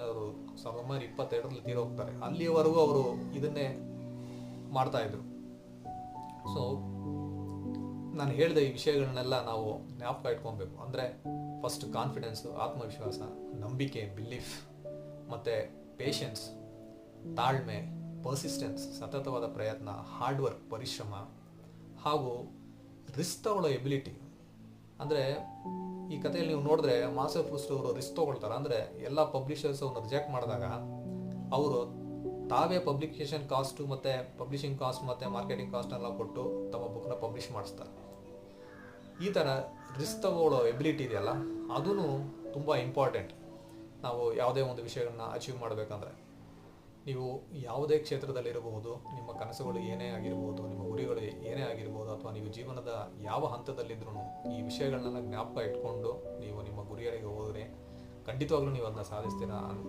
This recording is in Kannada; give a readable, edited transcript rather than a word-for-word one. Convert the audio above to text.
ಅವರು 1922ರಲ್ಲಿ ತೀರೋಗ್ತಾರೆ. ಅಲ್ಲಿಯವರೆಗೂ ಅವರು ಇದನ್ನೇ ಮಾಡ್ತಾ ಇದ್ರು. ಸೊ ನಾನು ಹೇಳಿದ ಈ ವಿಷಯಗಳನ್ನೆಲ್ಲ ನಾವು ಜ್ಞಾಪಕ ಇಟ್ಕೊಬೇಕು. ಅಂದರೆ ಫಸ್ಟ್ ಕಾನ್ಫಿಡೆನ್ಸು, ಆತ್ಮವಿಶ್ವಾಸ, ನಂಬಿಕೆ, ಬಿಲೀಫ್, ಮತ್ತು ಪೇಷನ್ಸ್, ತಾಳ್ಮೆ, ಪರ್ಸಿಸ್ಟೆನ್ಸ್, ಸತತವಾದ ಪ್ರಯತ್ನ, ಹಾರ್ಡ್ ವರ್ಕ್, ಪರಿಶ್ರಮ, ಹಾಗೂ ರಿಸ್ಕ್ ತಗೊಳ್ಳೋ ಎಬಿಲಿಟಿ. ಅಂದರೆ ಈ ಕಥೆಯಲ್ಲಿ ನೀವು ನೋಡಿದ್ರೆ ಮಾರ್ಸೆಲ್ ಪ್ರೂಸ್ಟ್ ಅವರು ರಿಸ್ಕ್ ತೊಗೊಳ್ತಾರೆ. ಅಂದರೆ ಎಲ್ಲ ಪಬ್ಲಿಷರ್ಸ್ ಅವ್ರನ್ನ ರಿಜೆಕ್ಟ್ ಮಾಡಿದಾಗ ಅವರು ತಾವೇ ಪಬ್ಲಿಕೇಶನ್ ಕಾಸ್ಟು ಮತ್ತು ಪಬ್ಲಿಷಿಂಗ್ ಕಾಸ್ಟ್ ಮತ್ತು ಮಾರ್ಕೆಟಿಂಗ್ ಕಾಸ್ಟೆಲ್ಲ ಕೊಟ್ಟು ತಮ್ಮ ಬುಕ್ನ ಪಬ್ಲಿಷ್ ಮಾಡಿಸ್ತಾರೆ. ಈ ಥರ ರಿಸ್ಕ್ ತಗೊಳ್ಳೋ ಎಬಿಲಿಟಿ ಇದೆಯಲ್ಲ, ಅದೂ ತುಂಬ ಇಂಪಾರ್ಟೆಂಟ್. ನಾವು ಯಾವುದೇ ಒಂದು ವಿಷಯಗಳನ್ನ ಅಚೀವ್ ಮಾಡಬೇಕಂದ್ರೆ ನೀವು ಯಾವುದೇ ಕ್ಷೇತ್ರದಲ್ಲಿರಬಹುದು, ನಿಮ್ಮ ಕನಸುಗಳು ಏನೇ ಆಗಿರ್ಬೋದು, ನಿಮ್ಮ ಗುರಿಗಳು ಏನೇ ಆಗಿರ್ಬೋದು, ಅಥವಾ ನೀವು ಜೀವನದ ಯಾವ ಹಂತದಲ್ಲಿದ್ರೂ ಈ ವಿಷಯಗಳನ್ನೆಲ್ಲ ಜ್ಞಾಪಕ ಇಟ್ಕೊಂಡು ನೀವು ನಿಮ್ಮ ಗುರಿಗಳಿಗೆ ಹೋದರೆ ಖಂಡಿತವಾಗ್ಲೂ ನೀವು ಅದನ್ನ ಸಾಧಿಸ್ತೀರಾ.